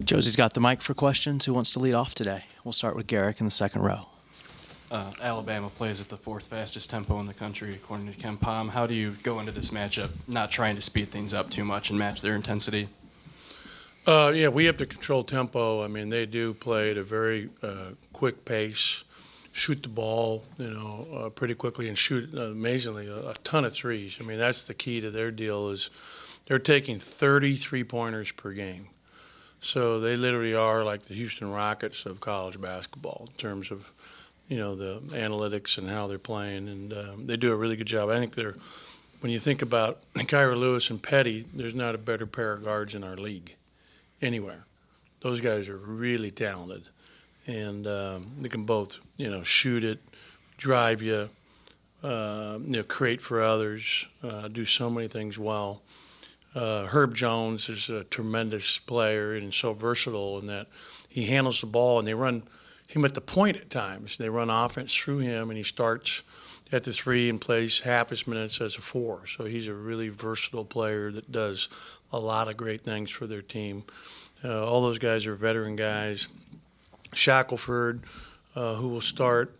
Josie's got the mic for questions. Who wants to lead off today? We'll start with Garrick in the second row. Alabama plays at the fourth fastest tempo in the country, according to Ken Pom. How do you go into this matchup not trying to speed things up too much and match their intensity? Yeah, we have to control tempo. I mean, they do play at a very quick pace, shoot the ball, pretty quickly, and shoot amazingly a ton of threes. I mean, that's the key to their deal is they're taking 30 three-pointers per game. So they literally are like the Houston Rockets of college basketball in terms of, the analytics and how they're playing, and they do a really good job. I think when you think about Kyra Lewis and Petty, there's not a better pair of guards in our league anywhere. Those guys are really talented, and they can both, shoot it, drive you, create for others, do so many things well. Herb Jones is a tremendous player and so versatile in that he handles the ball, and they run him at the point at times. They run offense through him, and he starts at the three and plays half his minutes as a four. So he's a really versatile player that does a lot of great things for their team. All those guys are veteran guys. Shackelford, who will start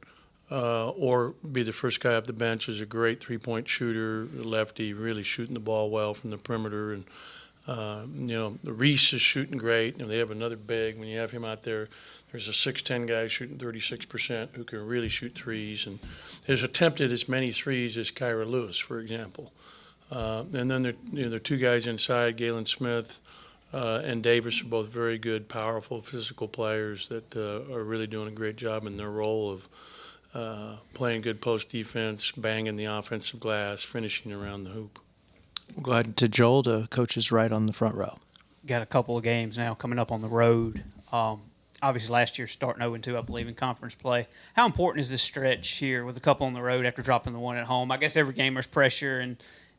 or be the first guy off the bench, is a great three-point shooter, lefty, really shooting the ball well from the perimeter. And, Reese is shooting great. And they have another big. When you have him out there, there's a 6'10" guy shooting 36% who can really shoot threes and has attempted as many threes as Kyra Lewis, for example. And then there are two guys inside, Galen Smith and Davis, are both very good, powerful, physical players that are really doing a great job in their role of playing good post defense, banging the offensive glass, finishing around the hoop. We'll go ahead to Joel, to coach's right on the front row. Got a couple of games now coming up on the road. Obviously, last year starting 0-2, I believe, in conference play. How important is this stretch here with a couple on the road after dropping the one at home? I guess every game there's pressure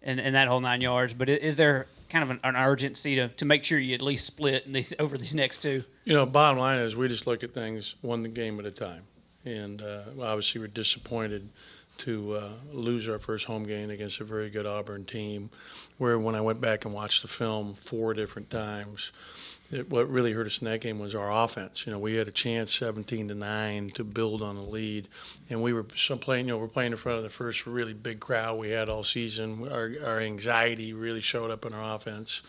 and that whole 9 yards, but is there kind of an urgency to make sure you at least split over these next two? Bottom line is we just look at things one game at a time. And obviously we're disappointed to lose our first home game against a very good Auburn team, where when I went back and watched the film 4 different times, what really hurt us in that game was our offense. We had a chance 17-9 to build on a lead, and we were playing in front of the first really big crowd we had all season. Our anxiety really showed up in our offense,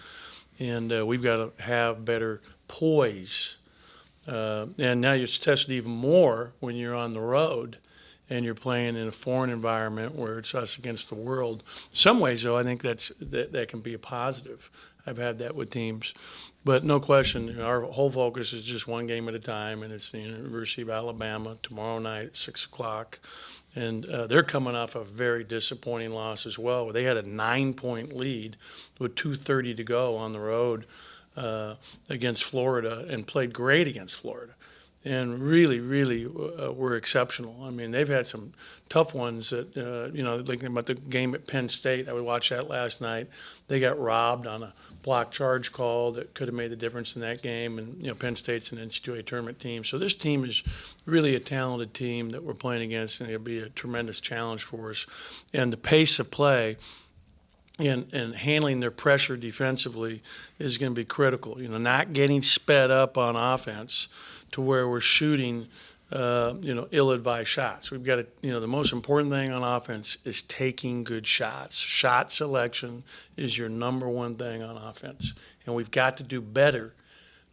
and we've got to have better poise. And now you're tested even more when you're on the road and you're playing in a foreign environment where it's us against the world. In some ways, though, I think that can be a positive. I've had that with teams. But no question, our whole focus is just one game at a time, and it's the University of Alabama tomorrow night at 6 o'clock. And they're coming off a very disappointing loss as well. They had a 9-point lead with 2:30 to go on the road against Florida and played great against Florida. And really, really were exceptional. I mean, they've had some tough ones that, thinking about the game at Penn State. I would watch that last night. They got robbed on a block charge call that could have made the difference in that game. And, Penn State's an NCAA tournament team. So this team is really a talented team that we're playing against, and it'll be a tremendous challenge for us. And the pace of play and handling their pressure defensively is going to be critical. Not getting sped up on offense to where we're shooting, ill-advised shots. We've got to, the most important thing on offense is taking good shots. Shot selection is your number one thing on offense. And we've got to do better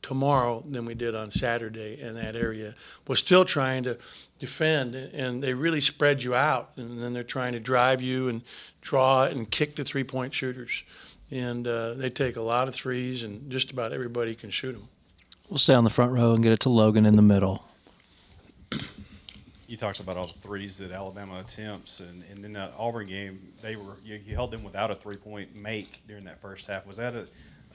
tomorrow than we did on Saturday in that area. We're still trying to defend, and they really spread you out, and then they're trying to drive you and draw and kick the three-point shooters. And they take a lot of threes, and just about everybody can shoot them. We'll stay on the front row and get it to Logan in the middle. You talked about all the threes that Alabama attempts, and in that Auburn game, you held them without a three-point make during that first half. Was that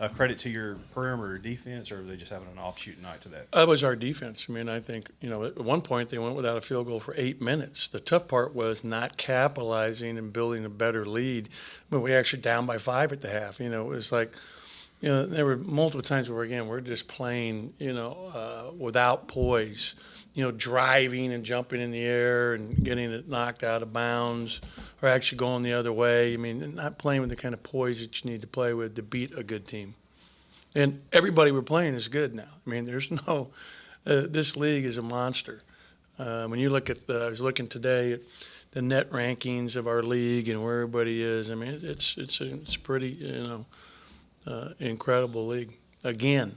a credit to your perimeter defense, or were they just having an offshoot night to that? That was our defense. I mean, I think, at one point they went without a field goal for 8 minutes. The tough part was not capitalizing and building a better lead. But we actually down by 5 at the half. It was like, there were multiple times where, again, we're just playing, without poise, driving and jumping in the air and getting it knocked out of bounds or actually going the other way. I mean, not playing with the kind of poise that you need to play with to beat a good team. And everybody we're playing is good now. I mean, there's no this league is a monster. When you look at I was looking today at the net rankings of our league and where everybody is. I mean, it's pretty incredible league again.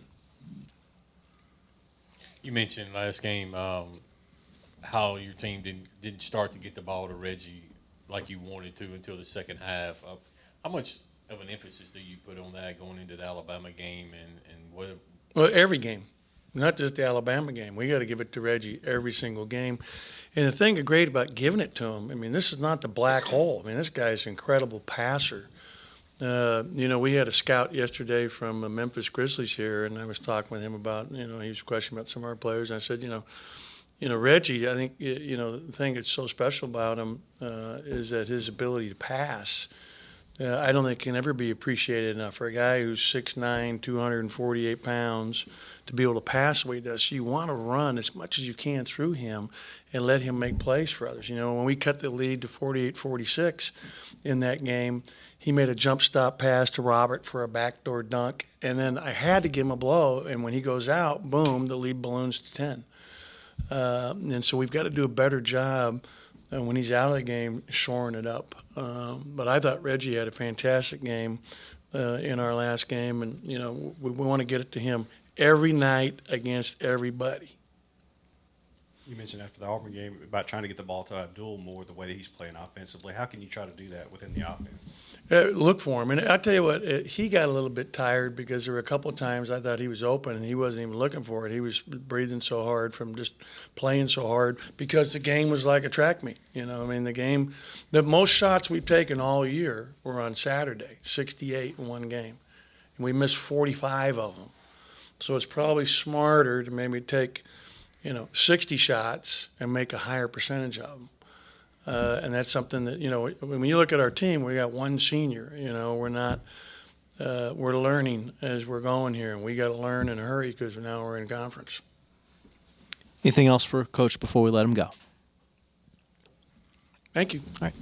You mentioned last game how your team didn't start to get the ball to Reggie like you wanted to until the second half. How much of an emphasis do you put on that going into the Alabama game and what? Well, every game, not just the Alabama game. We got to give it to Reggie every single game. And the thing great about giving it to him, I mean, this is not the black hole. I mean, this guy's an incredible passer. We had a scout yesterday from the Memphis Grizzlies here, and I was talking with him about, he was questioning about some of our players. And I said, Reggie, I think, the thing that's so special about him is that his ability to pass. I don't think can ever be appreciated enough for a guy who's 6'9", 248 pounds to be able to pass the way he does. So you want to run as much as you can through him and let him make plays for others. When we cut the lead to 48-46 in that game, he made a jump stop pass to Robert for a backdoor dunk, and then I had to give him a blow, and when he goes out, boom, the lead balloons to 10. And so we've got to do a better job when he's out of the game, shoring it up. But I thought Reggie had a fantastic game in our last game, and we want to get it to him every night against everybody. You mentioned after the Auburn game about trying to get the ball to Abdul more the way that he's playing offensively. How can you try to do that within the offense? Look for him. And I tell you what, he got a little bit tired because there were a couple of times I thought he was open and he wasn't even looking for it. He was breathing so hard from just playing so hard because the game was like a track meet. The most shots we've taken all year were on Saturday, 68 in one game. And we missed 45 of them. So it's probably smarter to maybe take, 60 shots and make a higher percentage of them. And that's something that, when you look at our team, we got one senior, we're learning as we're going here, and we got to learn in a hurry because now we're in conference. Anything else for Coach before we let him go? Thank you. All right.